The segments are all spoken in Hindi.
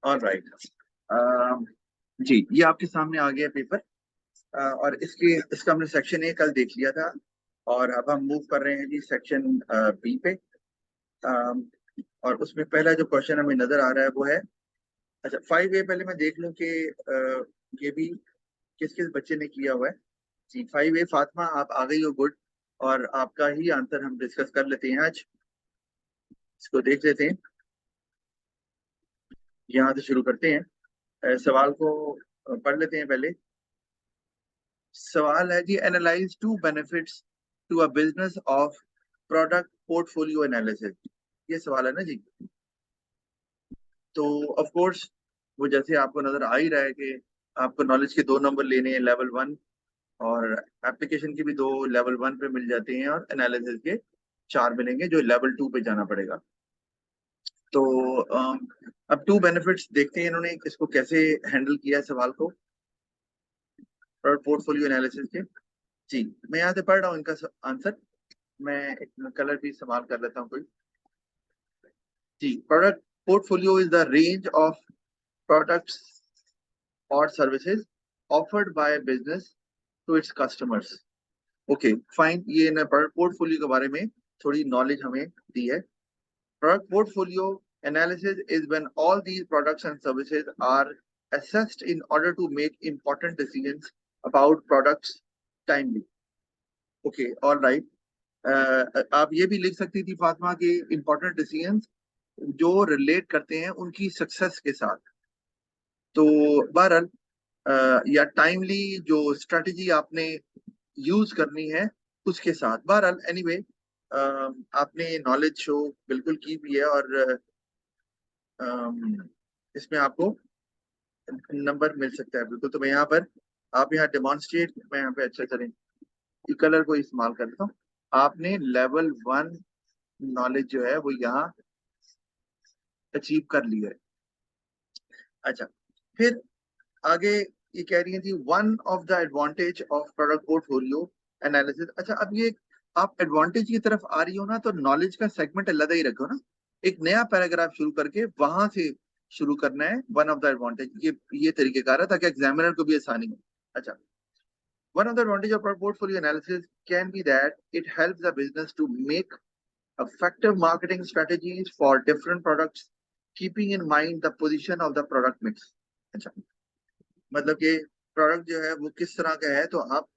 ऑलराइट। जी, ये आपके सामने आ गया पेपर। और इसका हमने सेक्शन ए कल देख लिया था, और अब हम मूव कर रहे हैं जी सेक्शन बी पे। अम, और उसमें पहला जो क्वेश्चन हमें नजर आ रहा है वो है, अच्छा 5A पहले मैं देख लूं कि ये भी किस किस बच्चे ने किया हुआ है। जी 5A फातिमा आप आ गई हो, गुड। और आपका ही आंसर हम डिस्कस कर लेते हैं आज, इसको देख लेते हैं। यहाँ से शुरू करते हैं। सवाल को पढ़ लेते हैं पहले। सवाल है जी, analyse two benefits to a business of product portfolio analysis. ये सवाल है ना जी। तो ऑफ कोर्स वो जैसे आपको नजर आ ही रहा है कि आपको नॉलेज के 2 नंबर लेने हैं, लेवल 1, और एप्लीकेशन के भी 2 लेवल 1 पे मिल जाते हैं, और एनालिसिस के 4 मिलेंगे जो लेवल 2 पे जाना पड़ेगा। तो अब 2 बेनिफिट्स देखते हैं इन्होंने इसको कैसे हैंडल किया है सवाल को, और पोर्टफोलियो एनालिसिस के। जी मैं यहाँ से पढ़ रहा हूँ इनका आंसर। मैं एक कलर भी इस्तेमाल कर लेता हूँ कोई। जी, product portfolio is the range of products और services offered by business to its customers. Okay fine, ये ना प्रोडक्ट पोर्टफोलियो के बारे में थोड़ी नॉलेज हमें दी है। Product portfolio analysis is when all these products and services are assessed in order to make important decisions about products timely. Okay, all right. आप ये भी लिख सकती थी फातिमा कि important decisions जो रिलेट करते हैं उनकी सक्सेस के साथ। तो बहरहाल या टाइमली जो स्ट्रेटजी आपने यूज करनी है उसके साथ, बहरहाल एनीवे आपने नॉलेज शो बिल्कुल की भी है, और इसमें आपको नंबर मिल सकता है बिल्कुल। तो मैं यहाँ पर, आप यहाँ डेमोन्स्ट्रेट, मैं यहाँ पे अच्छा करें कलर को इस्तेमाल करता हूँ। आपने लेवल 1 नॉलेज जो है वो यहाँ अचीव कर लिया है। अच्छा, फिर आगे ये कह रही है थी one of the advantage of product portfolio analysis. अच्छा, अब ये आप एडवांटेज की तरफ आ रही हो ना, तो नॉलेज का सेगमेंट अलग ही रखो ना। एक नया पैराग्राफ शुरू करके वहां से शुरू करना है, वन ऑफ द एडवांटेज। ये तरीकेकार है ताकि एग्जामिनर को भी आसानी हो। अच्छा, one of the advantage of portfolio analysis can be that it helps the business to make effective marketing strategies for different products, keeping in mind the position of the product mix. अच्छा, मतलब कि प्रोडक्ट जो है वो किस तरह का है, तो आप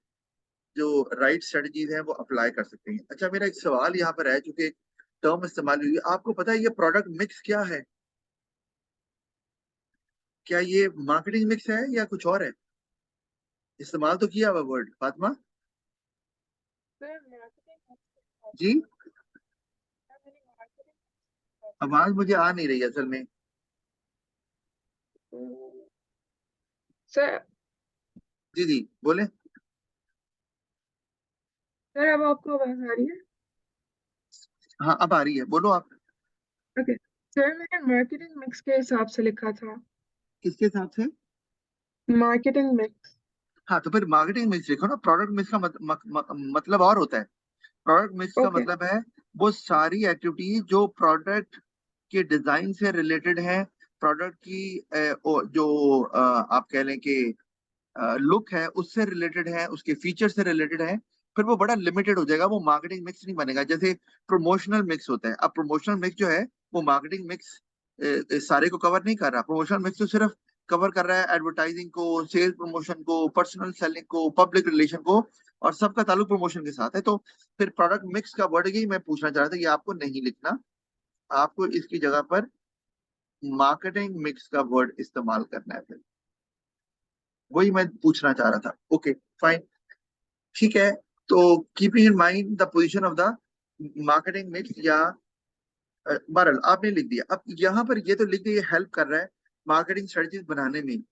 जो राइट स्ट्रेटजीज हैं वो अप्लाई कर सकते हैं। अच्छा, मेरा एक सवाल यहाँ पर है, चूंकि एक टर्म इस्तेमाल हुई है, आपको पता है ये प्रोडक्ट मिक्स क्या है? क्या ये मार्केटिंग मिक्स है या कुछ और है? इस्तेमाल तो किया हुआ वर्ड फातिमा जी। आवाज मुझे आ नहीं रही असल में। सर जी जी बोले। सर अब आपको आवाज आ रही है? हाँ अब आ रही है, बोलो आप। ओके सर, मैंने मार्केटिंग मिक्स के हिसाब से लिखा था। किसके हिसाब से? Marketing mix. हाँ तो फिर मार्केटिंग मिक्स लिखो ना। प्रोडक्ट मिक्स का मतलब और होता है। प्रोडक्ट मिक्स का ओके मतलब है वो सारी एक्टिविटी जो प्रोडक्ट के डिजाइन से रिलेटेड है, प्रोडक्ट की जो आप कह लें कि लुक है उससे रिलेटेड है, उसके फीचर से रिलेटेड है, फिर वो बड़ा लिमिटेड हो जाएगा, वो मार्केटिंग मिक्स नहीं बनेगा। जैसे प्रमोशनल मिक्स होता है। अब प्रमोशनल मिक्स जो है वो मार्केटिंग मिक्स सारे को कवर नहीं कर रहा। प्रमोशनल मिक्स तो सिर्फ कवर कर रहा है एडवर्टाइजिंग को, सेल्स प्रमोशन को, पर्सनल सेलिंग को, पब्लिक रिलेशन को, और सबका ताल्लुक प्रमोशन के साथ है। तो फिर प्रोडक्ट मिक्स का वर्ड ही मैं पूछना चाह रहा था, ये आपको नहीं लिखना, आपको इसकी जगह पर मार्केटिंग मिक्स का वर्ड इस्तेमाल करना है। फिर वही मैं पूछना चाह रहा था। ओके फाइन, ठीक है। तो keeping in mind the position of the marketing mix, या बहरहाल आपने लिख दिया। अब यहाँ पर ये तो लिख दिया, ये हेल्प कर रहा है मार्केटिंग स्ट्रेटजीज बनाने में।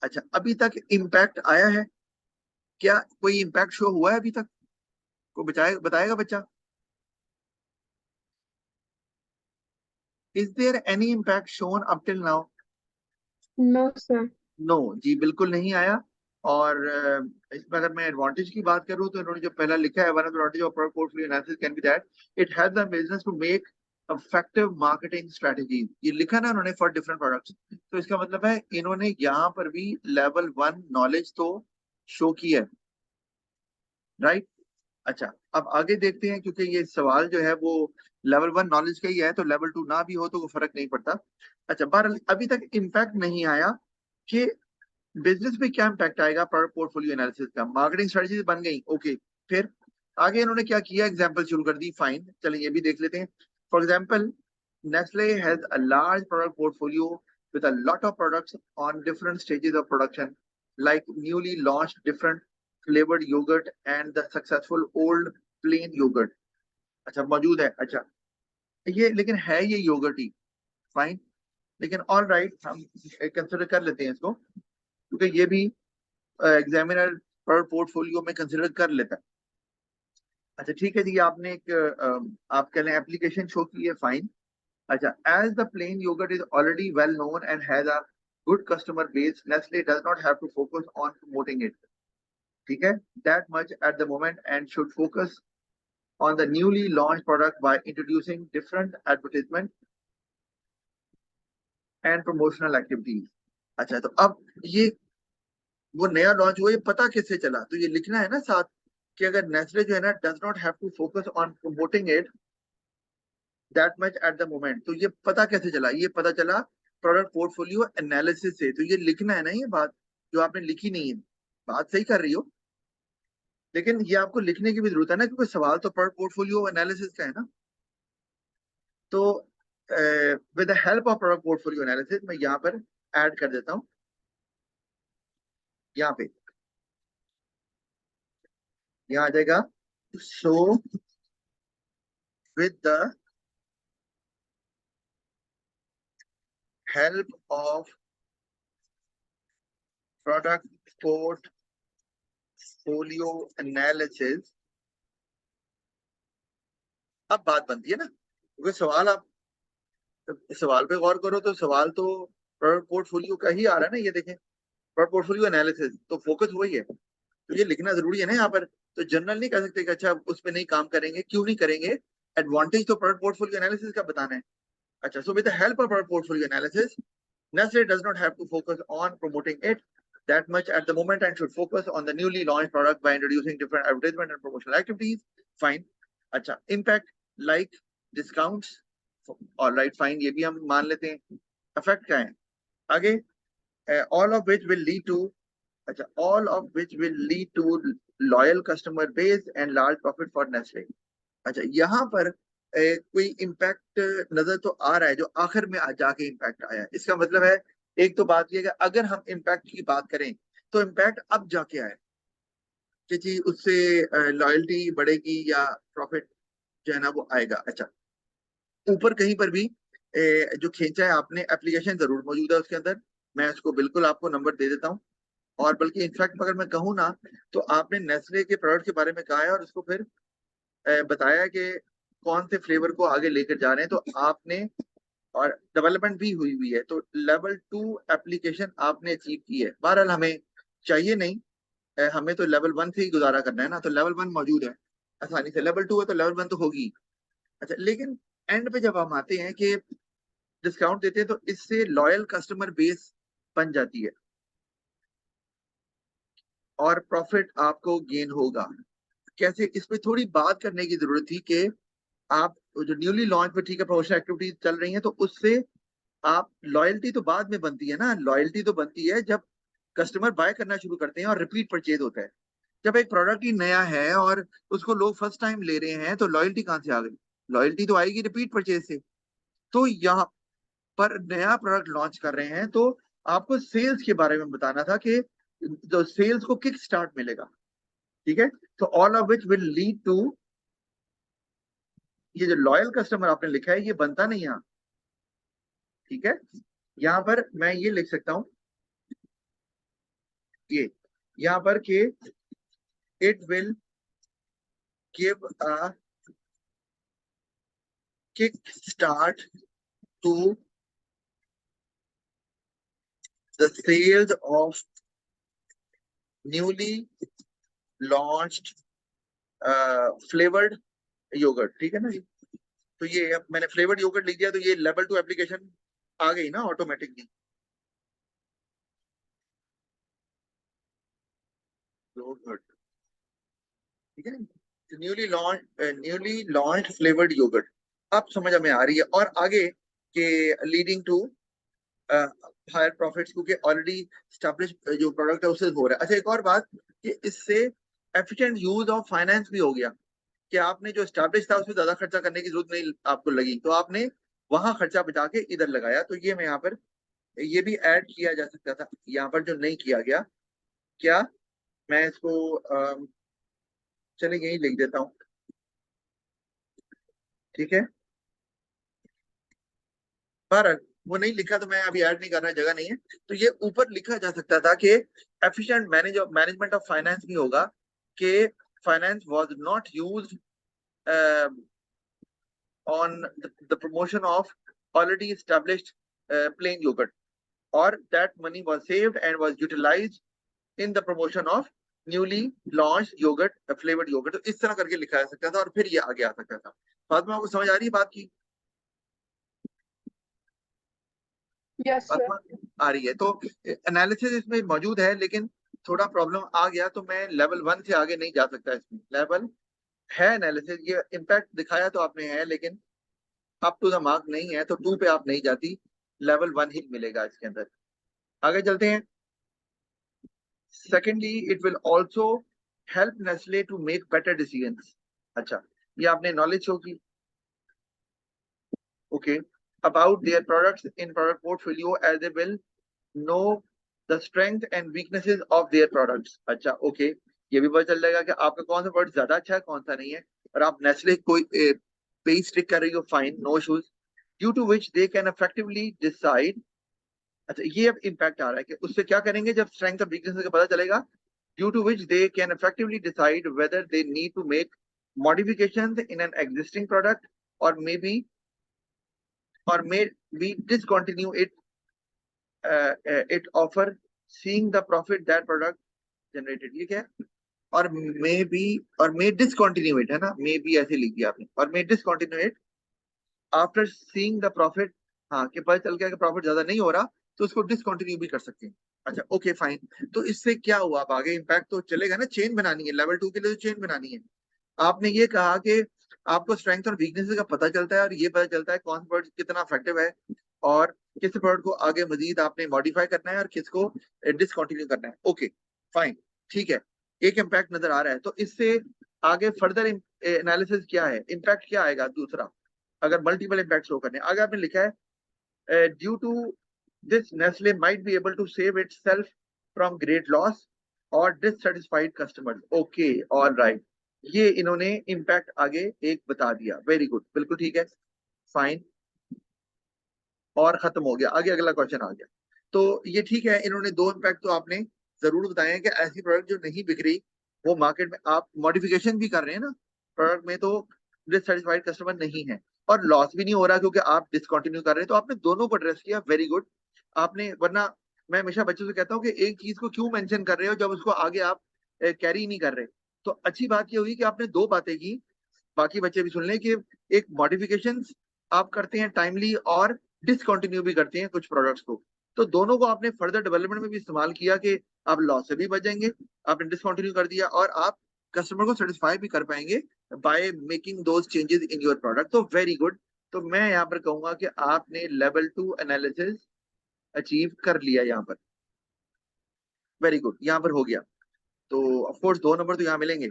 अच्छा, अभी तक इम्पैक्ट आया है क्या? कोई इम्पैक्ट शो हुआ है अभी तक? को बताएगा बच्चा? Is there any impact shown up till now? No sir. No जी, बिल्कुल नहीं आया। और इसमें अगर मैं एडवांटेज की बात करूं तो इन्होंने जो पहला लिखा है, one of the advantage of portfolio analysis can be that it helps the business to make effective marketing strategies, ये लिखा ना उन्होंने फॉर डिफरेंट प्रोडक्ट्स, तो इसका मतलब है इन्होंने यहाँ पर भी लेवल 1 नॉलेज तो शो की है, राइट। अच्छा, अब आगे देखते हैं, क्योंकि ये सवाल जो है वो लेवल 1 नॉलेज का ही है, तो लेवल 2 ना भी हो तो वो फर्क नहीं पड़ता। अच्छा, बहरहाल अभी तक इम्पैक्ट नहीं आया कि बिजनेस पे क्या इम्पैक्ट आएगा प्रोडक्ट पोर्टफोलियो एनालिसिस का। मार्केटिंग स्ट्रेटजी बन गई, ओके। फिर आगे इन्होंने क्या किया, एग्जांपल शुरू कर दी, फाइन, चलिए ये भी देख लेते हैं। For example, Nestle has a large product portfolio with a lot of products on different stages of production, like newly launched different flavored yogurt and the successful old plain yogurt. अच्छा, मौजूद है। अच्छा, ये लेकिन है ये योगर्ट ही, फाइन, लेकिन ऑल राइट, हम कंसिडर कर लेते हैं इसको, क्योंकि ये भी एग्जामिनर पोर्टफोलियो में कंसिडर कर लेता है। अच्छा ठीक है जी, आपने एक आप कह लें एप्लीकेशन शो की है, फाइन। अच्छा, as the plain yogurt is already well known and has a good customer base, Nestle does not have to focus on promoting it. ठीक है, that much at the moment, and should focus on the newly launched product by introducing different advertisement and promotional activities. अच्छा, तो अब ये वो नया लॉन्च हुआ, ये पता कैसे चला, तो ये लिखना है ना साथ कि अगर नेस्ले जो है ना does not have to focus on promoting it that much at the moment, तो ये पता कैसे चला, ये पता चला प्रोडक्ट पोर्टफोलियो एनालिसिस से। तो ये लिखना है ना, ये बात जो आपने लिखी नहीं है, बात सही कर रही हो, लेकिन ये आपको लिखने की भी जरूरत है ना, क्योंकि सवाल तो प्रोडक्ट पोर्टफोलियो एनालिसिस का है ना। तो with the help of product portfolio analysis, मैं यहाँ पर ऐड कर देता हूँ, यहाँ पे यहाँ आ जाएगा, so with the help of product portfolio analysis। अब बात बनती है ना, क्योंकि सवाल आप सवाल पे गौर करो तो सवाल तो प्रोडक्ट पोर्टफोलियो का ही आ रहा है ना, ये देखें प्रोडक्ट पोर्टफोलियो एनालिसिस, तो फोकस वही है, तो ये लिखना जरूरी है ना यहाँ पर। तो जनरल नहीं कह सकते कि अच्छा उस पर नहीं काम करेंगे, क्यों नहीं करेंगे, एडवांटेज तो प्रोडक्ट पोर्टफोलियो एनालिसिस का बताना है। अच्छा, so with the help of product portfolio analysis, Nestle does not have to focus on promoting it that much at the moment, and should focus on the newly launched product by introducing different advertisement and promotional activities. Fine. अच्छा, impact like discounts. All right, fine, ये भी हम मान लेते हैं। Effect क्या है आगे, all of which will lead to, अच्छा, all of which will lead to loyal customer base and large profit for Nestle। अच्छा, यहाँ पर कोई इम्पैक्ट नजर तो आ रहा है जो आखिर में जाके इम्पैक्ट आया है। इसका मतलब है, एक तो बात ये कि अगर हम इम्पैक्ट की बात करें तो इम्पैक्ट अब जाके आया कि जी उससे लॉयल्टी बढ़ेगी या प्रॉफिट जो है ना वो आएगा। अच्छा, ऊपर कहीं पर भी जो खींचा है आपने, एप्लीकेशन जरूर मौजूद है उसके अंदर, मैं उसको बिल्कुल आपको नंबर दे देता हूँ। और बल्कि इनफैक्ट अगर मैं कहूँ ना, तो आपने नेस्ले के प्रोडक्ट के बारे में कहा है और उसको फिर बताया कि कौन से फ्लेवर को आगे लेकर जा रहे हैं, तो आपने और डेवलपमेंट भी हुई हुई है, तो लेवल 2 एप्लीकेशन आपने अचीव की है। बहरहाल हमें चाहिए नहीं, हमें तो लेवल 1 से ही गुजारा करना है ना, तो लेवल 1 मौजूद है आसानी से, लेवल 2 है तो लेवल 1 तो होगी। अच्छा, लेकिन एंड पे जब हम आते हैं कि डिस्काउंट देते हैं, तो इससे लॉयल कस्टमर बेस बन जाती है और प्रॉफिट आपको गेन होगा। कैसे, इस पे थोड़ी बात करने की जरूरत थी कि आप जो न्यूली लॉन्च पे, ठीक है, प्रमोशनल एक्टिविटीज चल रही हैं, तो उससे आप लॉयल्टी तो बाद में बनती है ना, लॉयल्टी तो बनती है जब कस्टमर बाय करना शुरू करते हैं और रिपीट परचेज होता है। जब एक प्रोडक्ट ही नया है और उसको लोग फर्स्ट टाइम ले रहे हैं, तो लॉयल्टी कहाँ से आ गई, लॉयल्टी तो आएगी रिपीट परचेज से। तो यहाँ पर नया प्रोडक्ट लॉन्च कर रहे हैं, तो आपको सेल्स के बारे में बताना था कि जो सेल्स को किक स्टार्ट मिलेगा, ठीक है। तो all of which will lead to, ये जो लॉयल कस्टमर आपने लिखा है ये बनता नहीं यहाँ, ठीक है। यहाँ पर मैं ये लिख सकता हूँ, ये यहाँ पर कि it will give a kick start to the sales of newly launched flavoured yogurt, ठीक है ना जी। तो ये अब मैंने फ्लेवर्ड योगर्ट लिख दिया, तो ये लेवल 2 एप्लीकेशन आ गई ना ऑटोमेटिकली। योगर्ट, ठीक है, न्यूली लॉन्च फ्लेवर्ड योगर्ट, अब समझ में आ रही है। और आगे के लीडिंग टू हायर प्रॉफिट्स, क्योंकि ऑलरेडी स्टैब्लिश जो प्रोडक्ट है उससे हो रहा है। अच्छा, एक और बात कि इससे एफिशिएंट यूज ऑफ फाइनेंस भी हो गया, कि आपने जो स्टैब्लिश था उसमें ज्यादा खर्चा करने की जरूरत नहीं आपको लगी, तो आपने वहां खर्चा बचा के इधर लगाया। तो ये मैं यहाँ पर ये भी ऐड किया जा सकता था, यहाँ पर जो नहीं किया गया। क्या मैं इसको चलिए यही लिख देता हूँ, ठीक है। पर वो नहीं लिखा तो मैं अभी ऐड नहीं कर रहा, जगह नहीं है। तो ये ऊपर लिखा जा सकता था कि एफिशिएंट मैनेजमेंट ऑफ फाइनेंस भी होगा, कि finance was not used on the promotion of already established plain yogurt, or that money was saved and was utilized in the promotion of newly launched yogurt, flavored yogurt। तो इस तरह करके लिखा जा सकता था और फिर ये आगे आ सकता था। फातिमा को समझ आ रही है बात की? Yes, sir. फातिमा आ रही है? तो एनालिसिस इसमें मौजूद है, लेकिन थोड़ा प्रॉब्लम आ गया, तो मैं लेवल 1 से आगे नहीं जा सकता। इसमें लेवल है एनालिसिस, ये इम्पैक्ट दिखाया तो आपने है, लेकिन अप टू द मार्क नहीं है, तो 2 पे आप नहीं जाती, लेवल 1 ही मिलेगा इसके अंदर। आगे चलते हैं। Secondly, it will also help Nestle to make better decisions. अच्छा, ये आपने नॉलेज शो की, okay, about their products in product portfolio as they will know the strength and weaknesses of their products. अच्छा, ओके, ये भी पता चल जाएगा कि आपका कौन सा प्रोडक्ट ज्यादा अच्छा है, कौन सा नहीं है। और आप नेस्ले कोई पे स्टिक कर रही हो, fine, no issues, due to which they can effectively decide. अच्छा, ये अब इम्पैक्ट आ रहा है कि उससे क्या करेंगे जब स्ट्रेंथ और वीकनेस का पता चलेगा, due to which they can effectively decide whether they need to make modifications in an existing product, or maybe or may we discontinue it offer, seeing the profit that product generated। ये क्या है? और मे बी और मे डिसकंटिन्यू इट, है ना, मे बी ऐसे लिख दिया आपने, और may discontinue it after seeing the profit. हाँ, कि पता चल गया कि प्रॉफिट ज्यादा नहीं हो रहा, तो उसको डिसकंटिन्यू भी कर सकते हैं। अच्छा, ओके, फाइन। तो इससे क्या हुआ, अब आगे इम्पैक्ट तो चलेगा ना, चेन बनानी है लेवल 2 के लिए, तो चेन बनानी है। आपने ये कहा कि आपको स्ट्रेंथ और वीकनेस का पता चलता है, और ये पता चलता है कौन सा प्रोडक्ट कितना इफेक्टिव है, और किस प्रोडक्ट को आगे मजीद आपने मॉडिफाई करना है और किसको डिसकंटिन्यू करना है। ओके, फाइन, ठीक है, एक इम्पैक्ट नजर आ रहा है। तो इससे आगे फर्दर एनालिसिस क्या है, इम्पैक्ट क्या आएगा दूसरा, अगर मल्टीपल इम्पैक्ट शो करने। आगे आपने लिखा है due to this Nestle might be able to save itself from great loss और dissatisfied customers. Okay, all right, ये इन्होंने इम्पैक्ट आगे एक बता दिया, वेरी गुड, बिल्कुल ठीक है, फाइन, और खत्म हो गया। आगे अगला क्वेश्चन आ गया। तो ये ठीक है, इन्होंने 2 इम्पैक्ट तो आपने जरूर बताए हैं कि ऐसी प्रोडक्ट जो नहीं बिक रही, वो मार्केट में आप मॉडिफिकेशन भी कर रहे हैं ना प्रोडक्ट में, तो डिससेटिस्फाइड कस्टमर नहीं है, और लॉस भी नहीं हो रहा क्योंकि आप डिसकंटिन्यू कर रहे हैं। तो आपने दोनों को एड्रेस किया, वेरी गुड। आपने, वरना मैं हमेशा बच्चों से कहता हूँ कि एक चीज को क्यों मेंशन कर रहे हो जब उसको आगे आप कैरी नहीं कर रहे। तो अच्छी बात ये हुई कि आपने 2 बातें की, बाकी बच्चे भी सुन लें, कि एक मॉडिफिकेशन आप करते हैं टाइमली, और डिसकंटिन्यू भी करते हैं कुछ प्रोडक्ट्स को। तो दोनों को आपने फर्दर डेवलपमेंट में भी इस्तेमाल किया, कि आप लॉस से भी बचेंगे, आपने डिसकंटिन्यू कर दिया, और आप कस्टमर को सेटिस्फाई भी कर पाएंगे by making those changes in your product. तो वेरी गुड। तो मैं यहाँ पर कहूंगा कि आपने लेवल 2 एनालिसिस अचीव कर लिया यहाँ पर, वेरी गुड, यहाँ पर हो गया। तो ऑफ कोर्स 2 नंबर तो यहाँ मिलेंगे।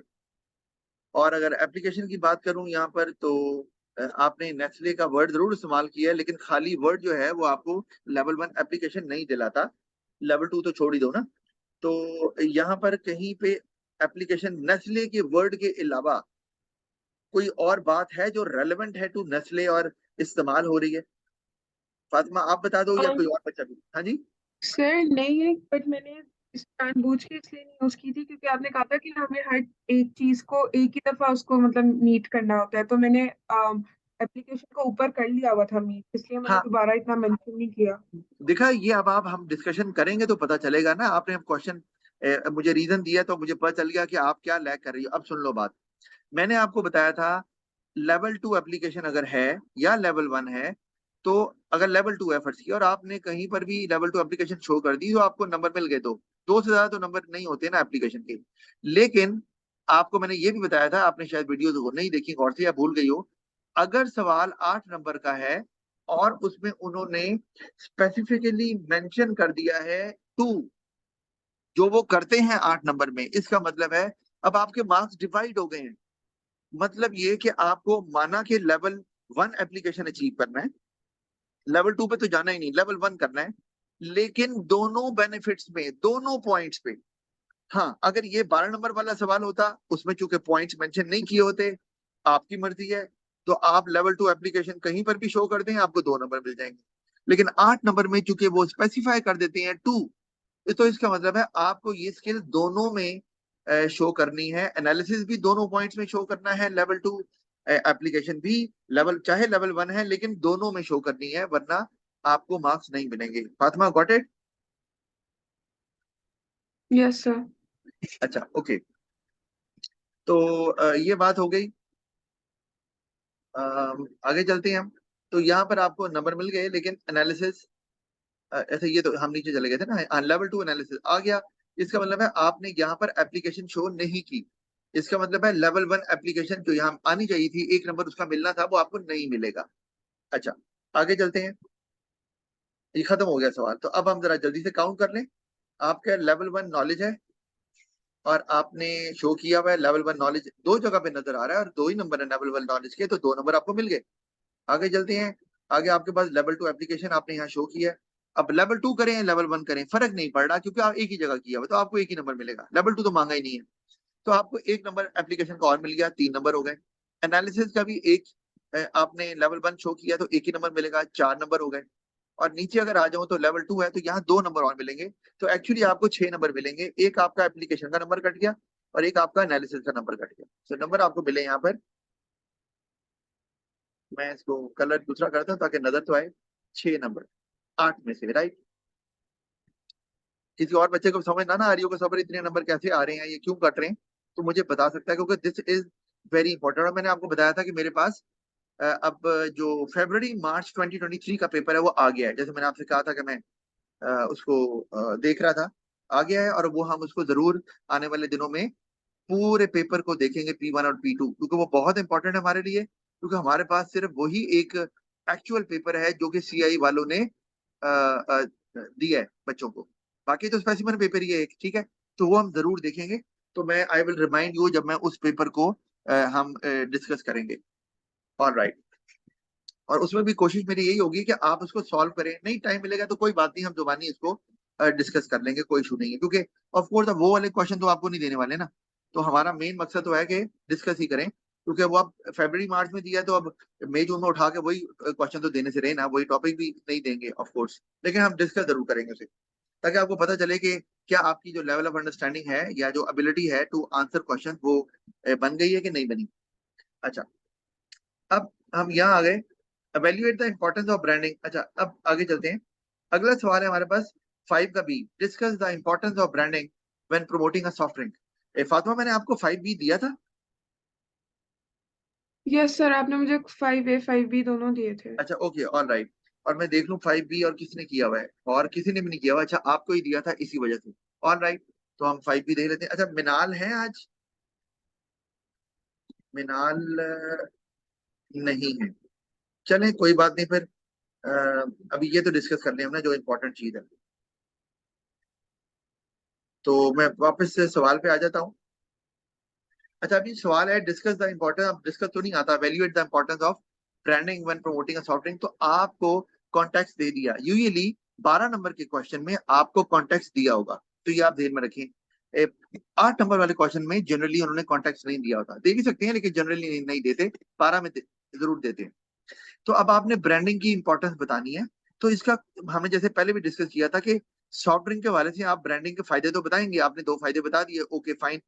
और अगर एप्लीकेशन की बात करूं यहाँ पर, तो आपने नेस्ले का वर्ड जरूर इस्तेमाल किया है, लेकिन खाली वर्ड जो है वो आपको लेवल 1 एप्लीकेशन नहीं दिलाता, लेवल 2 तो छोड़ ही दो ना। तो यहाँ पर कहीं पे एप्लीकेशन नेस्ले के वर्ड के अलावा कोई और बात है जो रेलेवेंट है टू नेस्ले और इस्तेमाल हो रही है? फातिमा आप बता दो, या कोई और बच्चा भी? हाँ जी। सर नहीं है, बट मैंने जानबूझ के इसलिए नहीं यूज की थी क्योंकि आपने कहा था कि हमें हर एक चीज को एक ही दफा उसको मतलब मीट करना होता है, तो मैंने एप्लीकेशन को ऊपर कर लिया हुआ था मीट, इसलिए मैंने हाँ, दोबारा इतना मेंशन नहीं किया। देखा, ये अब आप हम डिस्कशन करेंगे तो पता चलेगा ना। आपने क्वेश्चन मुझे रीजन दिया, तो मुझे पता चल गया कि आप क्या लैग कर रही हो। अब सुन लो बात, मैंने आपको बताया था लेवल 2 एप्लीकेशन अगर है या लेवल 1 है, तो अगर लेवल 2 है फर्ज किया और आपने कहीं पर भी लेवल 2 एप्लीकेशन शो कर दी तो आपको नंबर मिल गए। दो से ज्यादा तो नंबर नहीं होते ना एप्लीकेशन के। लेकिन आपको मैंने ये भी बताया था, आपने शायद वीडियो को नहीं देखी गौर से या भूल गई हो, अगर सवाल 8 नंबर का है और उसमें उन्होंने स्पेसिफिकली मेंशन कर दिया है 2, जो वो करते हैं 8 नंबर में, इसका मतलब है अब आपके मार्क्स डिवाइड हो गए हैं। मतलब ये कि आपको माना कि लेवल 1 एप्लीकेशन अचीव करना है, लेवल 2 पे तो जाना ही नहीं, लेवल 1 करना है, लेकिन दोनों बेनिफिट्स में, दोनों पॉइंट्स पे। हाँ, अगर ये 12 नंबर वाला सवाल होता, उसमें चूंकि पॉइंट्स मेंशन नहीं किए होते, आपकी मर्जी है, तो आप लेवल 2 एप्लीकेशन कहीं पर भी शो कर दें, आपको 2 नंबर मिल जाएंगे। लेकिन 8 नंबर में चूंकि वो स्पेसिफाई कर देते हैं 2, तो इसका मतलब है आपको ये स्किल दोनों में शो करनी है। एनालिसिस भी दोनों पॉइंट्स में शो करना है, लेवल 2 एप्लीकेशन भी, लेवल चाहे लेवल 1 है लेकिन दोनों में शो करनी है, वरना आपको मार्क्स नहीं मिलेंगे। Fatima got it? Yes sir. अच्छा, ओके। तो ये बात हो गई। आगे चलते हैं हम। तो यहाँ पर आपको नंबर मिल गए, लेकिन एनालिसिस ऐसे ये तो हम नीचे चले गए थे ना, लेवल 2 एनालिसिस आ गया। इसका मतलब है आपने यहाँ पर एप्लीकेशन शो नहीं की। इसका मतलब है लेवल 1 एप्लीकेशन जो यहाँ आनी चाहिए थी, 1 नंबर उसका मिलना था, वो आपको नहीं मिलेगा। अच्छा, आगे चलते हैं। ये खत्म हो गया सवाल। तो अब हम जरा जल्दी से काउंट कर लें। आपका लेवल 1 नॉलेज है और आपने शो किया हुआ है। लेवल 1 नॉलेज दो जगह पे नजर आ रहा है और 2 ही नंबर है लेवल 1 नॉलेज के, तो 2 नंबर आपको मिल गए। आगे चलते हैं। आगे आपके पास लेवल 2 एप्लीकेशन आपने यहाँ शो किया है। अब लेवल 2 करें या लेवल 1 करें, फर्क नहीं पड़ रहा, क्योंकि आप एक ही जगह किया हुआ, तो आपको एक ही नंबर मिलेगा। लेवल 2 तो मांगा ही नहीं है, तो आपको 1 नंबर एप्लीकेशन का और मिल गया, 3 नंबर हो गए। एनालिसिस का भी एक आपने लेवल 1 शो किया तो एक ही नंबर मिलेगा, 4 नंबर हो गए। और नीचे अगर आ जाऊं तो लेवल 2 है, तो यहाँ 2 नंबर और मिलेंगे, तो एक्चुअली आपको 6 नंबर मिलेंगे। एक आपका एप्लीकेशन का नंबर कट गया और एक आपका एनालिसिस का नंबर कट गया। तो नंबर आपको मिले यहाँ पर, मैं इसको कलर दूसरा करता हूँ ताकि नजर तो आए। 6 नंबर 8 में से, राइट। किसी और बच्चे को समझ ना आ रही हो कि सबर इतने नंबर कैसे आ रहे हैं, ये क्यों कट रहे हैं, तो मुझे बता सकता है, क्योंकि दिस इज वेरी इंपॉर्टेंट। और मैंने आपको बताया था कि मेरे पास अब जो फरवरी मार्च 2023 का पेपर है वो आ गया है। जैसे मैंने आपसे कहा था कि मैं उसको देख रहा था, आ गया है। और वो हम उसको जरूर आने वाले दिनों में पूरे पेपर को देखेंगे, P1 और P2, क्योंकि वो बहुत इंपॉर्टेंट है हमारे लिए, क्योंकि हमारे पास सिर्फ वही एक एक्चुअल पेपर है जो कि CI वालों ने दिया है बच्चों को। बाकी तो स्पेसिमन पेपर ही है एक, ठीक है। तो वो हम जरूर देखेंगे। तो मैं आई विल रिमाइंड यू जब मैं उस पेपर को हम डिस्कस करेंगे। ऑलराइट। और उसमें भी कोशिश मेरी यही होगी कि आप उसको सॉल्व करें। नहीं टाइम मिलेगा तो कोई बात नहीं, हम जुबानी इसको डिस्कस कर लेंगे, कोई इशू नहीं है, क्योंकि ऑफ कोर्स अब वो वाले क्वेश्चन तो आपको नहीं देने वाले ना। तो हमारा मेन मकसद तो है कि डिस्कस ही करें, क्योंकि वो अब फरवरी मार्च में दिया है, तो अब मई जून में उठा के वही क्वेश्चन तो देने से रहे ना, वही टॉपिक भी नहीं देंगे ऑफ कोर्स, लेकिन हम डिस्कस जरूर करेंगे उसे, ताकि आपको पता चले कि क्या आपकी जो लेवल ऑफ अंडरस्टैंडिंग है या जो एबिलिटी है टू आंसर क्वेश्चन, वो बन गई है कि नहीं बनी। अच्छा, अब हम यहाँ आ गए, evaluate the importance of branding। अच्छा, अब आगे चलते हैं। अगला सवाल है हमारे पास 5 का B, discuss the importance of branding when promoting a soft drink. Fatima, मैंने आपको 5B दिया था। यस सर, आपने मुझे 5A 5B दोनों दिए थे। अच्छा, ओके, ऑल राइट। और मैं देख लूं 5B और किसने किया हुआ है, और किसी ने भी नहीं किया हुआ। अच्छा, आपको ही दिया था इसी वजह से। ऑल राइट, तो हम 5B देख लेते हैं। अच्छा, मिनाल है आज? मिनाल नहीं है। चलें, कोई बात नहीं फिर। अभी ये तो डिस्कस कर लें हमने जो इम्पोर्टेंट चीज है। तो मैं वापस से सवाल पे आ जाता हूँ। अच्छा, अभी सवाल है डिस्कस द इम्पोर्टेंस, अब डिस्कस तो नहीं आता, valuate the importance of branding when promoting a soft drink. तो आपको कॉन्टेक्स्ट दे दिया। यूजुअली 12 नंबर के क्वेश्चन में आपको कॉन्टेक्स्ट दिया होगा, तो ये आप ध्यान में रखें। 8 नंबर वाले क्वेश्चन में जनरली उन्होंने कॉन्टेक्स्ट नहीं दिया होता, दे भी सकते हैं लेकिन जनरली नहीं देते। 12 में जरूर देते हैं। तो अब आपने ब्रांडिंग की इंपॉर्टेंस बतानी है। तो इसका हमने जैसे पहले भी डिस्कस किया था कि सॉफ्ट ड्रिंक के वाले से आप ब्रांडिंग के फायदे तो बताएंगे, आपने 2 फायदे बता दिए, ओके फाइन।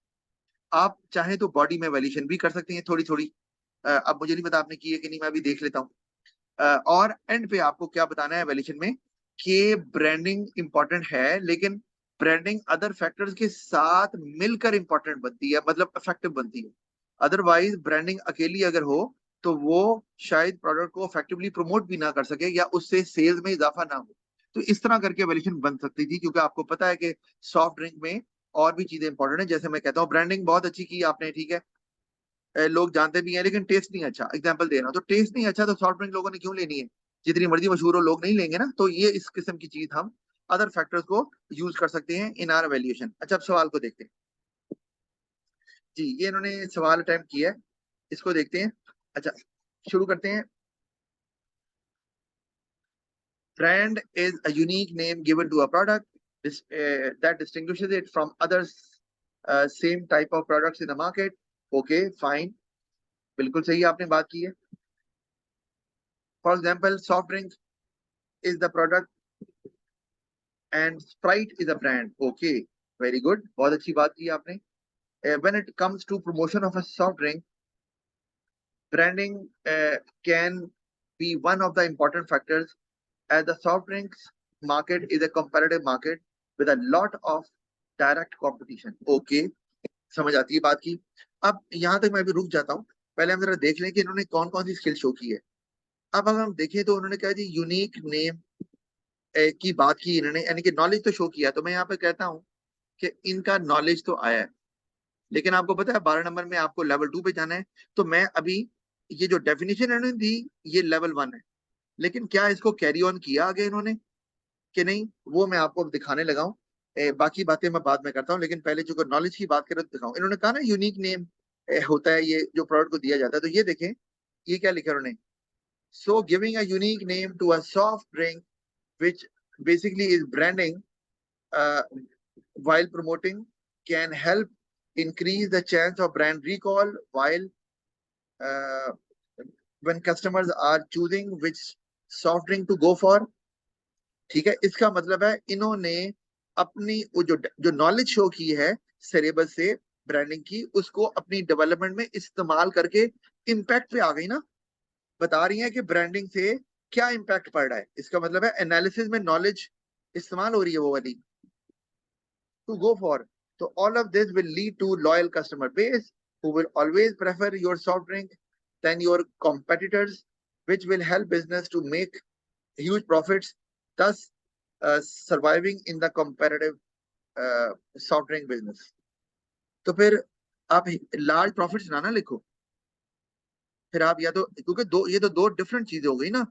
आप चाहे तो बॉडी में वैल्यूएशन भी कर सकते हैं थोड़ी थोड़ी। अब मुझे नहीं पता आपने की है कि नहीं, मैं अभी देख लेता हूँ। और एंड पे आपको क्या बताना है वैल्यूएशन में, कि ब्रांडिंग इंपॉर्टेंट है, लेकिन ब्रांडिंग अदर फैक्टर्स के साथ मिलकर इंपॉर्टेंट बनती है, मतलब इफेक्टिव बनती है। अदरवाइज ब्रांडिंग अकेली अगर हो तो वो शायद प्रोडक्ट को इफेक्टिवली प्रमोट भी ना कर सके या उससे सेल्स में इजाफा ना हो। तो इस तरह करके वैल्यूएशन बन सकती थी, क्योंकि आपको पता है कि सॉफ्ट ड्रिंक में और भी चीजें इंपॉर्टेंट है। जैसे मैं कहता हूँ ब्रांडिंग बहुत अच्छी की आपने, ठीक है, लोग जानते भी हैं लेकिन टेस्ट नहीं अच्छा। एग्जाम्पल दे रहा हूँ, तो टेस्ट नहीं अच्छा तो सॉफ्ट ड्रिंक लोगों ने क्यों लेनी है? जितनी मर्जी मशहूर हो लोग नहीं लेंगे ना। तो ये इस किस्म की चीज हम अदर फैक्टर्स को यूज कर सकते हैं इन आर वैल्यूएशन। अच्छा, अब सवाल को देखते हैं जी। ये इन्होंने सवाल अटेम्प्ट किया है, इसको देखते हैं। अच्छा, शुरू करते हैं। Brand is a unique name given to a product that distinguishes it from others same type of products in the market. Okay, fine. बिल्कुल सही आपने बात की है। For example, soft drink is the product and Sprite is a brand. Okay, very good. बहुत अच्छी बात की आपने। When it comes to promotion of a soft drink, branding can be one of the important factors, as the soft drinks market is a competitive market with a lot of direct competition. Okay, समझ आती है बात की। अब यहाँ तक मैं भी रुक जाता हूँ। पहले हम जरा देख लें कि इन्होंने कौन कौन सी स्किल शो की है। अब अगर हम देखें तो उन्होंने कहा जी यूनिक नेम की बात की इन्होंने, यानी कि नॉलेज तो शो किया। तो मैं यहाँ पे कहता हूँ कि इनका नॉलेज तो आया है, लेकिन आपको पता है 12 नंबर में आपको लेवल 2 पे जाना है। तो मैं अभी ये जो डेफिनेशन इन्होंने दी ये लेवल 1 है, लेकिन क्या इसको कैरी ऑन किया आगे इन्होंने कि नहीं, वो मैं आपको दिखाने लगा हूँ। बाकी बातें मैं बाद में करता हूँ, लेकिन पहले जो नॉलेज की बात करें तो दिखाऊं। इन्होंने कहा ना यूनिक नेम होता है ये जो प्रोडक्ट को दिया जाता है। तो ये देखें, ये क्या लिखा उन्होंने। So giving a unique name to a soft drink which basically is branding uh, while promoting can help increase the chance of brand recall while uh, when customers are choosing which soft drink to go for। ठीक है, इसका मतलब है इन्होंने अपनी वो जो नॉलेज शो की है सिलेबस से ब्रांडिंग की, उसको अपनी डेवलपमेंट में इस्तेमाल करके इम्पैक्ट पे आ गई ना। बता रही है कि ब्रांडिंग से क्या इम्पैक्ट पड़ रहा है। इसका मतलब है एनालिसिस में नॉलेज इस्तेमाल हो रही है वो वाली to go for। So all of this will lead to loyal customer base who will always prefer your soft drink than your competitors, which will help business to make huge profits, thus surviving in the competitive soft drink business। तो फिर आप लार्ज प्रॉफिट्स ना लिखो, फिर आप या तो, क्योंकि दो ये तो दो डिफरेंट चीजें हो गई ना।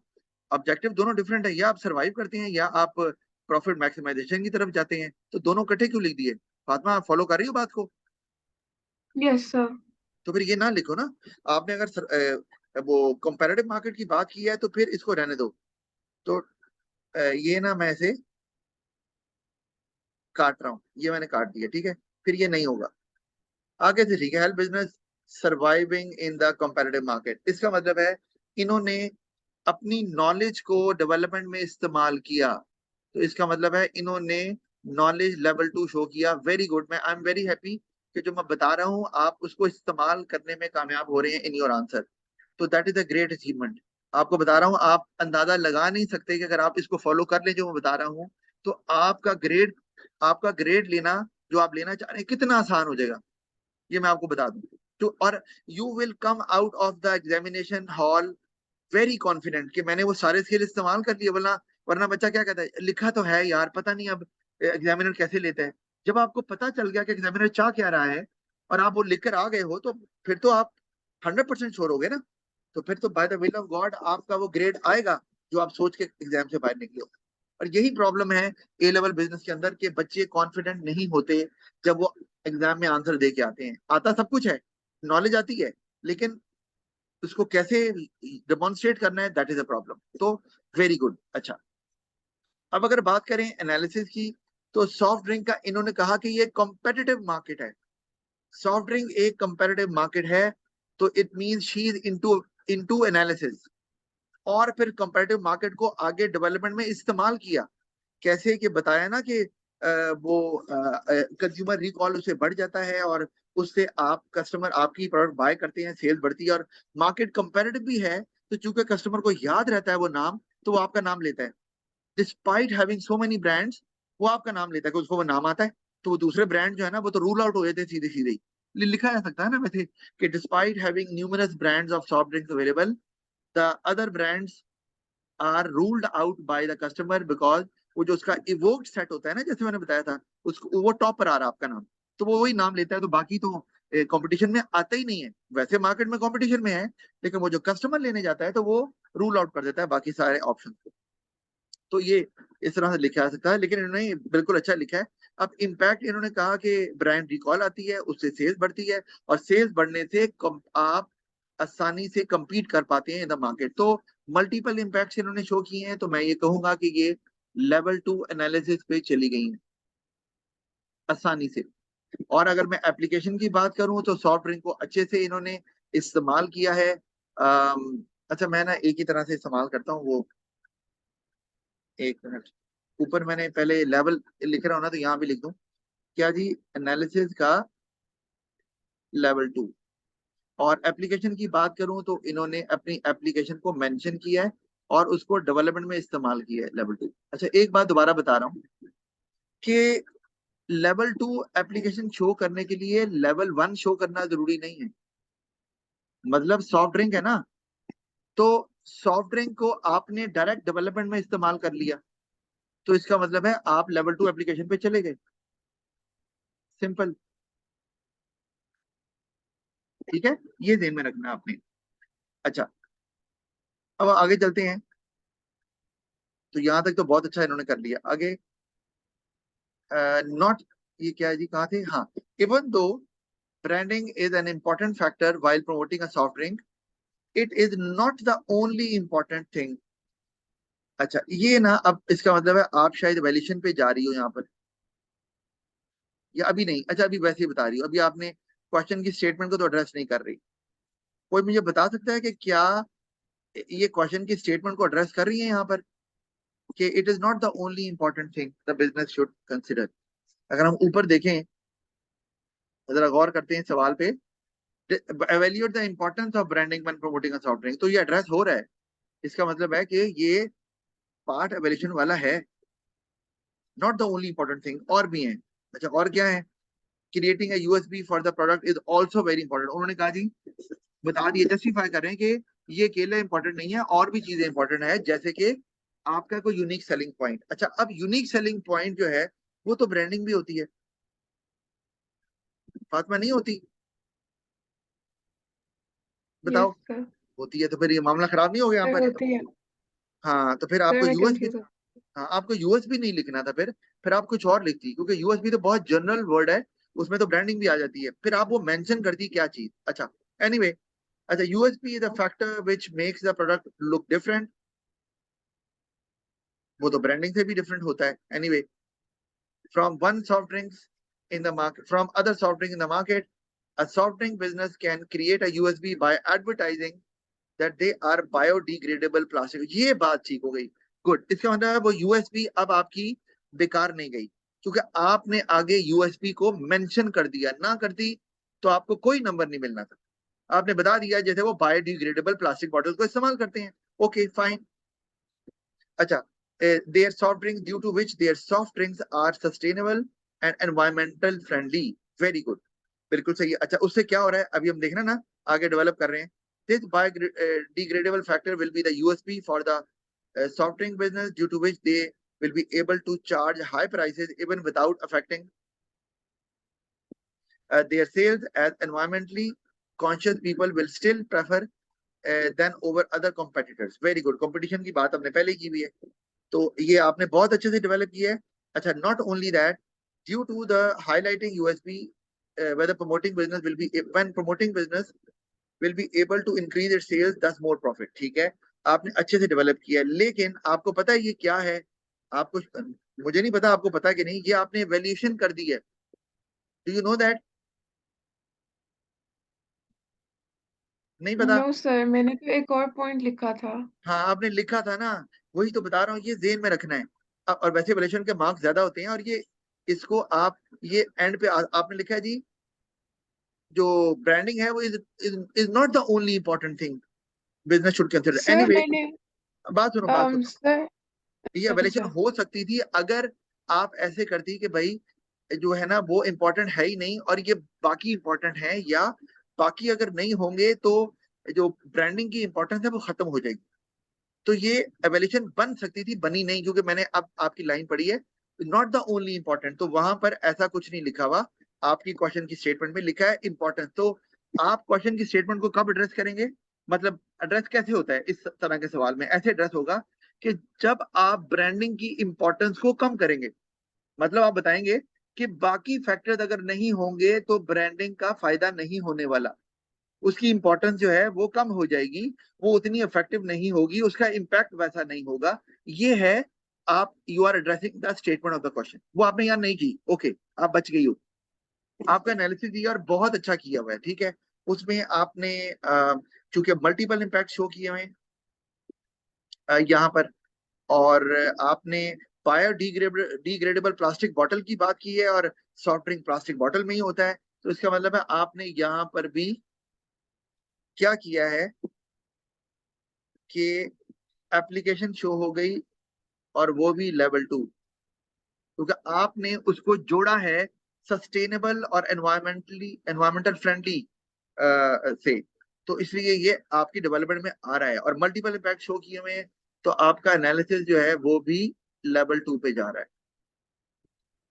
ऑब्जेक्टिव दोनों डिफरेंट है, या आप सरवाइव करते हैं या आप प्रॉफिट मैक्सिमाइजेशन की तरफ जाते हैं। तो दोनों इकट्ठे क्यों लिख दिए? फातिमा, आप फॉलो कर रही हो बात को? Yes sir. तो फिर ये ना लिखो ना। आपने अगर वो कंपैरेटिव मार्केट की बात की है तो फिर इसको रहने दो। तो ये ना मैं इसे काट रहा हूँ, ये मैंने काट दिया, ठीक है। फिर ये नहीं होगा आगे से, ठीक है। Help business surviving in the comparative market, इसका मतलब है इन्होंने अपनी नॉलेज को डेवलपमेंट में इस्तेमाल किया। तो इसका मतलब है इन्होंने नॉलेज लेवल 2 शो किया। वेरी गुड, मैं आई एम वेरी हैप्पी कि जो मैं बता रहा हूँ आप उसको इस्तेमाल करने में कामयाब हो रहे हैं इन योर आंसर। तो that is a great achievement. आपको बता रहा हूँ, आप अंदाजा लगा नहीं सकते कि अगर आप इसको फॉलो कर ले जो मैं बता रहा हूँ, तो आपका ग्रेड लेना जो आप लेना चाह रहे हैं कितना आसान हो जाएगा, ये मैं आपको बता दूं। तो और you will come out of the examination hall very confident कि मैंने वो सारे स्किल इस्तेमाल कर लिए। वरना वरना बच्चा क्या कहता है, लिखा तो है यार, पता नहीं अब एग्जामिनर कैसे लेता है। जब आपको पता चल गया कि एग्जामिनर चाह क्या रहा है और आप वो लिख कर आ गए हो, तो फिर तो आप 100% श्योर हो गए ना। तो फिर तो by the will of God आपका वो ग्रेड आएगा जो आप सोच के एग्जाम से बाहर निकले हो। और यही प्रॉब्लम है ए लेवल बिजनेस के अंदर, के बच्चे कॉन्फिडेंट नहीं होते जब वो एग्जाम में आंसर दे के आते हैं। आता सब कुछ है, नॉलेज आती है, लेकिन उसको कैसे डेमोन्स्ट्रेट करना है, दैट इज अ प्रॉब्लम। तो वेरी गुड। अच्छा, अब अगर बात करें एनालिसिस की, तो सॉफ्ट ड्रिंक का इन्होंने कहा कि ये कॉम्पिटिटिव मार्केट है। सॉफ्ट ड्रिंक एक कंपेरेटिव मार्केट है, तो it means she is into into analysis. और फिर कंपेरेटिव मार्केट को आगे डेवलपमेंट में इस्तेमाल किया। कैसे कि बताया ना कि वो कंज्यूमर रिकॉल उससे बढ़ जाता है और उससे आप कस्टमर आपकी प्रोडक्ट बाय करते हैं, सेल्स बढ़ती है और मार्केट कंपेरेटिव भी है। तो चूंकि कस्टमर को याद रहता है वो नाम, तो वो आपका नाम लेता है। Despite having so many brands, वो आपका नाम लेता है कि उसको वो नाम आता है। तो वो दूसरे ब्रांड जो है ना वो तो रूल आउट हो जाते हैं सीधे सीधे ही। लिखा जा सकता है ना वैसे कि despite having numerous brands of soft drinks available, the other brands are ruled out by the customer because वो जो उसका इवोक्ड सेट होता है ना, जैसे मैंने बताया था, उसको वो टॉप पर आ रहा है आपका नाम, तो वो वही नाम लेता है, तो बाकी तो कंपटीशन में आता ही नहीं है। वैसे मार्केट में कंपटीशन में है, लेकिन वो जो कस्टमर लेने जाता है तो वो रूल आउट कर देता है बाकी सारे ऑप्शन को। तो ये इस तरह से लिखा जा सकता है, लेकिन इन्होंने बिल्कुल अच्छा लिखा है। अब इम्पैक्ट इन्होंने कहा कि ब्रांड रिकॉल आती है, उससे सेल्स बढ़ती है, और सेल्स बढ़ने से आप आसानी से compete कर पाते हैं इन द मार्केट। तो मल्टीपल इम्पैक्ट्स इन्होंने शो किए हैं, तो मैं ये कहूंगा कि ये लेवल 2 एनालिसिस पे चली गई हैं आसानी से। और अगर मैं एप्लीकेशन की बात करूं तो सॉफ्ट ड्रिंक को अच्छे से इन्होंने इस्तेमाल किया है। अच्छा मैं ना एक ही तरह से इस्तेमाल करता हूँ वो, एक मिनट, ऊपर मैंने पहले लेवल लिख रहा हूं ना, तो यहाँ भी लिख दूं क्या जी, एनालिसिस का लेवल 2। और एप्लीकेशन की बात करूं तो इन्होंने अपनी एप्लीकेशन को मेंशन किया है और उसको डेवलपमेंट में इस्तेमाल किया है लेवल 2। अच्छा एक बात दोबारा बता रहा हूँ कि लेवल 2 एप्लीकेशन शो करने के लिए लेवल 1 शो करना जरूरी नहीं है। मतलब सॉफ्ट ड्रिंक है ना, तो सॉफ्ट ड्रिंक को आपने डायरेक्ट डेवलपमेंट में इस्तेमाल कर लिया, तो इसका मतलब है आप लेवल 2 एप्लीकेशन पे चले गए, सिंपल। ठीक है, ये ध्यान में रखना है आपने। अच्छा अब आगे चलते हैं, तो यहां तक तो बहुत अच्छा इन्होंने कर लिया। आगे नॉट, ये क्या है जी, कहाँ थे, हाँ, even though branding is an important factor while promoting a soft drink, it is not the only important thing। अच्छा ये ना, अब इसका मतलब है आप शायद वैल्यूएशन पे जा रही हो यहाँ पर, या अभी नहीं, अच्छा अभी वैसे ही बता रही हो, अभी आपने क्वेश्चन की स्टेटमेंट को तो एड्रेस नहीं कर रही। कोई मुझे बता सकता है कि क्या ये क्वेश्चन की स्टेटमेंट को एड्रेस कर रही है यहाँ पर कि it is not the only important thing the business should consider. अगर हम ऊपर देखें, जरा गौर करते हैं सवाल पे, evaluate the importance of branding when promoting a soft drink, तो ये एड्रेस हो रहा है। इसका मतलब है कि ये पार्ट एवेल्यूशन वाला है, not the only important thing, और भी है। अच्छा और क्या है, creating a USP for the product is also very important. उन्होंने कहा जी, बता दिए, जस्टिफाई कर रहे हैं कि ये अकेला इंपॉर्टेंट नहीं है, और भी चीजें इंपॉर्टेंट है, जैसे कि आपका कोई यूनिक सेलिंग पॉइंट। अच्छा अब यूनिक सेलिंग पॉइंट जो है वो तो ब्रांडिंग भी होती है, फातिमा नहीं होती, यस बताओ। सर। होती है, तो फिर ये मामला खराब नहीं हो गया यहाँ सर पर। होती है। हाँ तो फिर सर आपको मैं यूएसपी, कंफ्यूज हूँ। हाँ आपको यूएसपी नहीं लिखना था, फिर आप कुछ और लिखती, क्योंकि यूएसपी तो बहुत जनरल वर्ड है, उसमें तो ब्रांडिंग भी आ जाती है, फिर आप वो मेंशन करती क्या चीज। अच्छा एनीवे, अच्छा USP is a factor which makes the product look different, वो तो ब्रांडिंग से भी डिफरेंट होता है। Anyway, from one soft drinks in the market, from other soft drink in the market, a soft drink business can create a USP by advertising that they are biodegradable plastic। ये बात ठीक हो गई, गुड। इसका मतलब है वो यूएसपी अब आपकी बेकार नहीं गई, क्योंकि आपने आगे यूएसपी को मेंशन कर दिया, ना करती तो आपको कोई नंबर नहीं मिलना था। आपने बता दिया जैसे वो बायोडिग्रेडेबल प्लास्टिक बॉटल को इस्तेमाल करते हैं, ओके फाइन। अच्छा, their soft drinks due to which their soft drinks are sustainable and environmental friendly, very good, बिल्कुल सही है। अच्छा उससे क्या हो रहा है अभी हम देखना ना, आगे डेवलप कर रहे हैं। This biodegradable factor will be the USP for the soft drink business, due to which they will be able to charge high prices even without affecting their sales, as environmentally conscious people will still prefer than over other competitors। Very good, competition की बात हमने पहले की हुई है, तो ये आपने बहुत अच्छे से डेवलप किया है। अच्छा not only that, due to the highlighting USP, whether promoting business will be, when promoting business will be able to increase its sales, thus more profit। ठीक है, आपने अच्छे से डेवलप किया है, लेकिन आपको पता है ये क्या है, आपको, मुझे नहीं पता आपको पता कि नहीं, ये आपने वैल्यूएशन कर दी है, डू यू नो दैट, नहीं पता। नो सर, मैंने तो एक और पॉइंट लिखा था। हाँ आपने लिखा था ना, वही तो बता रहा हूँ, ये जेन में रखना है। और वैसे वैल्यूएशन के मार्क्स ज्यादा होते हैं, और ये इसको आप, ये एंड पे आपने लिखा है जी, जो ब्रांडिंग है वो is not the only important thing business should consider. Sir anyway, मैंने बात सुनो, सर। ये वैल्यूएशन अच्छा। हो सकती थी अगर आप ऐसे करती कि भाई जो है ना वो इम्पोर्टेंट है ही नहीं, और ये बाकी इम्पोर्टेंट है, या बाकी अगर नहीं होंगे तो जो ब्रांडिंग की इंपॉर्टेंस है वो खत्म हो जाएगी। तो ये एवेल्यूशन बन सकती थी, बनी नहीं, क्योंकि मैंने अब आपकी लाइन पढ़ी है, नॉट द ओनली इंपॉर्टेंट, तो वहां पर ऐसा कुछ नहीं लिखा हुआ। आपकी क्वेश्चन की स्टेटमेंट में लिखा है इंपॉर्टेंस। तो आप क्वेश्चन की स्टेटमेंट को कब एड्रेस करेंगे, मतलब एड्रेस कैसे होता है इस तरह के सवाल में, ऐसे एड्रेस होगा कि जब आप ब्रांडिंग की इंपॉर्टेंस को कम करेंगे। मतलब आप बताएंगे कि बाकी फैक्टर्स अगर नहीं होंगे तो ब्रांडिंग का फायदा नहीं होने वाला, उसकी इंपॉर्टेंस जो है वो कम हो जाएगी, वो उतनी इफेक्टिव नहीं होगी, उसका इम्पैक्ट वैसा नहीं होगा। ये है, आप you are addressing the statement of the question. वो आपने यार नहीं की, ओके, आप बच गई हो। आपका एनालिसिस दिया और बहुत अच्छा किया हुआ है, ठीक है। उसमें आपने चूंकि मल्टीपल इम्पैक्ट शो किए हुए हैं यहाँ पर, और आपने बायोडिग्रेडेबल प्लास्टिक बॉटल की बात की है, और सॉफ्ट ड्रिंक प्लास्टिक बॉटल में ही होता है, तो इसका मतलब है आपने यहाँ पर भी क्या किया है कि एप्लीकेशन शो हो गई, और वो भी लेवल 2, क्योंकि आपने उसको जोड़ा है सस्टेनेबल और एनवायरमेंटल फ्रेंडली से, तो इसलिए ये आपकी डेवलपमेंट में आ रहा है, और मल्टीपल इम्पैक्ट शो किए हुए हैं, तो आपका एनालिसिस जो है वो भी लेवल 2 पे जा रहा है।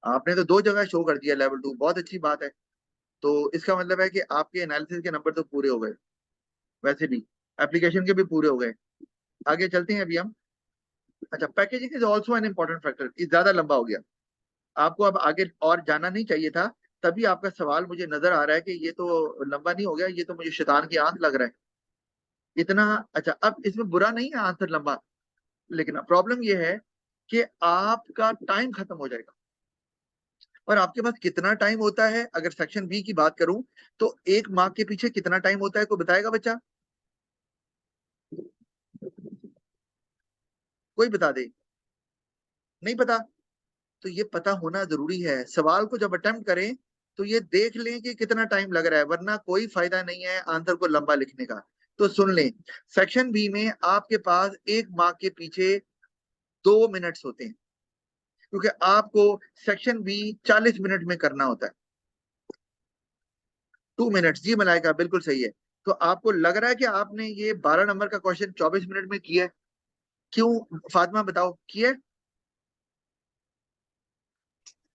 आपने तो 2 जगह शो कर दिया लेवल 2, बहुत अच्छी बात है। तो इसका मतलब है कि आपके एनालिसिस के नंबर तो पूरे हो गए, वैसे भी एप्लीकेशन के भी पूरे हो गए। आगे चलते हैं अभी हम। अच्छा, packaging is also an important factor, ये ज्यादा लंबा हो गया, आपको अब आगे और जाना नहीं चाहिए था, तभी आपका सवाल मुझे नजर आ रहा है कि ये तो लंबा नहीं हो गया, ये तो मुझे शैतान की आंख लग रहा है इतना। अच्छा, अब इसमें बुरा नहीं है आंसर लंबा, लेकिन प्रॉब्लम ये है कि आपका टाइम खत्म हो जाएगा। और आपके पास कितना टाइम होता है, अगर सेक्शन बी की बात करूं, तो एक मार्क के पीछे कितना टाइम होता है, कोई बताएगा बच्चा? कोई बता दे। नहीं पता? तो ये पता होना जरूरी है, सवाल को जब अटेम्प्ट करें तो ये देख लें कि कितना टाइम लग रहा है, वरना कोई फायदा नहीं है आंसर को लंबा लिखने का। तो सुन लें, सेक्शन बी में आपके पास एक मार्क के पीछे 2 मिनट्स होते हैं, क्योंकि आपको सेक्शन बी 40 मिनट में करना होता है। 2 मिनट्स, जी मलाइका बिल्कुल सही है। तो आपको लग रहा है कि आपने ये 12 नंबर का क्वेश्चन 24 मिनट में किया है? क्यों फातिमा, बताओ, किया है?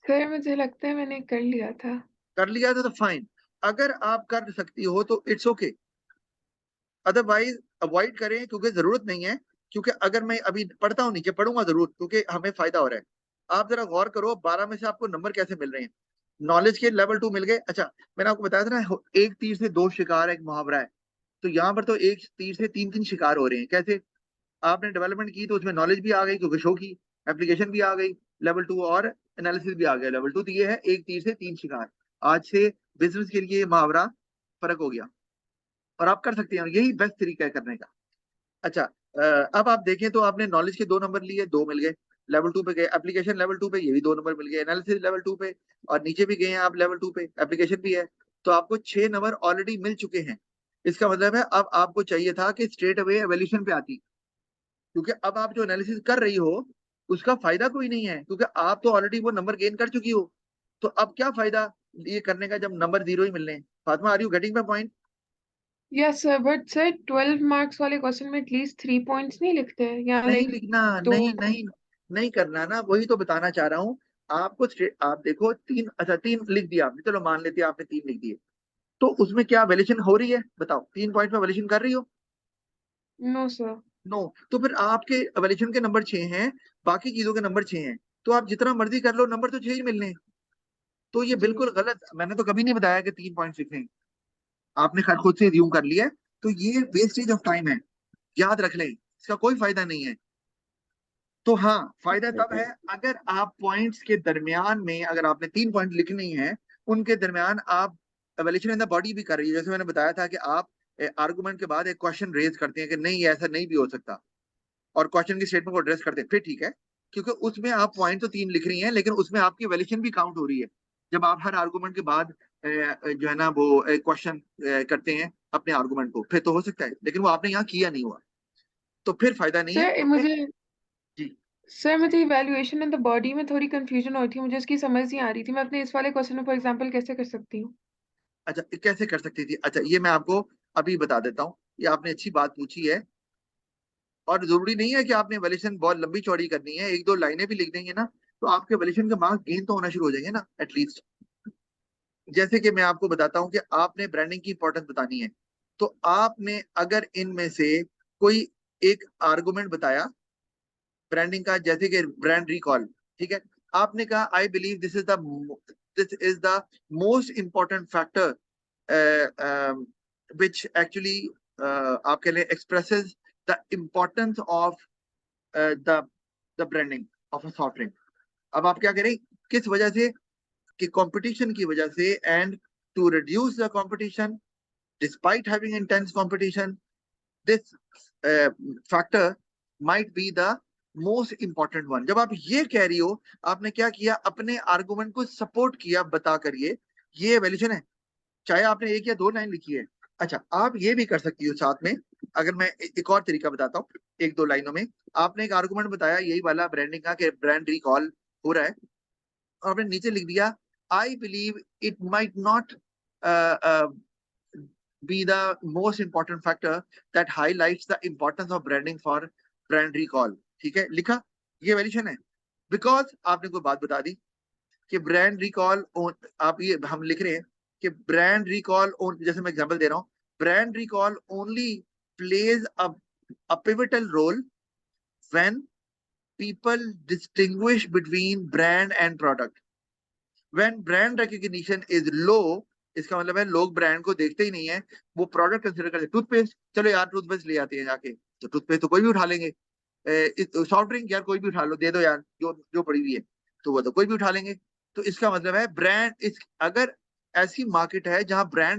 सर मुझे लगता है मैंने कर लिया था। कर लिया था तो फाइन, अगर आप कर सकती हो तो इट्स ओके, अदरवाइज अवॉइड करें, क्योंकि जरूरत नहीं है। क्योंकि अगर मैं अभी पढ़ता हूँ, नीचे पढ़ूंगा जरूर, क्योंकि हमें फायदा हो रहा है। आप जरा गौर करो, 12 में से आपको नंबर कैसे मिल रहे हैं। नॉलेज के लेवल 2 मिल गए। अच्छा, मैंने आपको बताया था ना, एक तीर से 2 शिकार, एक मुहावरा है, तो यहाँ पर तो एक तीर से 3 3 शिकार हो रहे हैं। कैसे? आपने डेवलपमेंट की तो उसमें नॉलेज भी आ गई, क्योंकि शो की, एप्लीकेशन भी आ गई लेवल 2, और एनालिसिस भी आ गया लेवल 2, तो ये है एक तीर से 3 शिकार। आज से बिजनेस के लिए ये मुहावरा फर्क हो गया, और आप कर सकते हैं, यही बेस्ट तरीका है करने का। अच्छा, अब आप देखें तो आपने नॉलेज के 2 नंबर लिए, 2 मिल गए, लेवल 2 पे गए, एप्लीकेशन लेवल 2 पे, ये भी 2 नंबर मिल गए, एनालिसिस लेवल 2 पे, और नीचे भी गए हैं आप लेवल 2 पे, एप्लीकेशन भी है, तो आपको 6 नंबर ऑलरेडी मिल चुके हैं। इसका मतलब है अब आपको चाहिए था कि स्ट्रेट अवे एवोल्यूशन पे आती, क्योंकि अब आप जो एनालिसिस कर रही हो उसका फायदा कोई नहीं है, क्योंकि आप तो ऑलरेडी वो नंबर गेन कर चुकी हो। तो अब क्या फायदा ये करने का जब नंबर 0 ही मिलने हैं। Fatima, are you getting my point? Yes sir, but sir 12 marks वाले क्वेश्चन में एटलीस्ट 3 पॉइंट्स नहीं लिखते हैं या नहीं लाइक लिखना, दो। नहीं नहीं, नहीं करना ना, वही तो बताना चाह रहा हूँ। आपको आप देखो, 3, अच्छा 3 लिख दिया आपने, चलो मान लेते हैं आपने 3 लिख दिए, तो उसमें क्या वैल्यूएशन हो रही है, बताओ, 3 पॉइंट में वैल्यूएशन कर रही हो? No sir. नो। तो फिर आपके वैल्यूएशन के नंबर 6 हैं, बाकी चीजों के नंबर 6 हैं, तो आप जितना मर्जी कर लो, नंबर तो 6 ही मिलने हैं। तो ये जी। बिल्कुल गलत, मैंने तो कभी नहीं बताया कि 3 पॉइंट लिखने हैं। आपने खैर खुद से ज्यूम कर लिया है, तो ये वेस्टेज ऑफ टाइम है, याद रख लें, इसका कोई फायदा नहीं है। तो हाँ, फायदा तब है अगर आप पॉइंट्स के दरमियान में, अगर आपने 3 पॉइंट लिखने ही हैं, उनके दरमियान आप एवोल्यूशन इन द बॉडी भी कर रही है, जैसे मैंने बताया था कि आप आर्गुमेंट के बाद एक क्वेश्चन रेज करते हैं कि नहीं, ऐसा नहीं भी हो सकता, और क्वेश्चन की स्टेटमेंट को एड्रेस करते हैं, फिर ठीक है, क्योंकि उसमें आप पॉइंट तो 3 लिख रही हैं, लेकिन उसमें आपकी एवोल्यूशन भी काउंट हो रही है। जब आप हर आर्गुमेंट के बाद जो है ना वो क्वेश्चन करते हैं अपने आर्गुमेंट को, फिर तो हो सकता है, लेकिन वो आपने यहाँ किया नहीं हुआ, तो फिर फायदा नहीं है, सर तो फिर मुझे जी। सर मुझे इवैल्यूएशन इन द बॉडी में थोड़ी कंफ्यूजन हो रही थी, मुझे इसकी समझ नहीं आ रही थी। मैं अपने इस वाले क्वेश्चन में फॉर एग्जांपल कैसे कर सकती हूँ? अच्छा, कैसे कर सकती थी? अच्छा, ये मैं आपको अभी बता देता हूँ। ये आपने अच्छी बात पूछी है, और जरूरी नहीं है कि आपने वैल्यूएशन बहुत लंबी चौड़ी करनी है, एक दो लाइनें भी लिख देंगे ना तो आपके वैल्यूएशन के मार्क्स गेन तो होना शुरू हो जाएंगे ना एटलीस्ट। जैसे कि मैं आपको बताता हूँ कि आपने ब्रांडिंग की इंपॉर्टेंस बतानी है, तो आपने अगर इनमें से कोई एक आर्गुमेंट बताया ब्रांडिंग का, जैसे कि ब्रांड रिकॉल, ठीक है, आपने कहा I believe this is the most important factor which actually आपके लिए expresses the importance of the branding of a soft drink। अब आप क्या करें, किस वजह से? कि कंपटीशन की वजह से, and to reduce the competition despite having intense competition, this factor might be the most important one. जब आप ये कह रही हो, आपने क्या किया, अपने आर्गुमेंट को सपोर्ट किया बता कर, ये वैल्यूशन है, चाहे आपने एक या दो लाइन लिखी है। अच्छा, आप ये भी कर सकती हो साथ में, अगर मैं एक और तरीका बताता हूँ, एक दो लाइनों में आपने एक आर्गुमेंट बताया यही वाला ब्रांडिंग का कि ब्रांड रिकॉल हो रहा है, और आपने नीचे लिख दिया I believe it might not be the most important factor that highlights the importance of branding for brand recall। ठीक है, लिखा, ये वैल्यूशन है। बिकॉज आपने कोई बात बता दी कि ब्रांड रिकॉल, आप ये हम लिख रहे हैं कि ब्रांड रिकॉल, जैसे मैं एग्जांपल दे रहा हूं, brand recall only plays a pivotal role when people distinguish between brand and product। when brand recognition is low, इसका मतलब है लोग ब्रांड को देखते ही नहीं है, वो प्रोडक्ट कंसिडर करते हैं। टूथपेस्ट, चलो यार टूथपेस्ट ले आते हैं जाके, तो टूथपेस्ट तो कोई भी उठा लेंगे। सॉफ्ट ड्रिंक यार कोई भी उठा लो, दे दो यार जो जो पड़ी हुई है, तो वो तो कोई भी उठा लेंगे। तो इसका मतलब है ब्रांड, इस अगर ऐसी मार्केट है जहां ब्रांड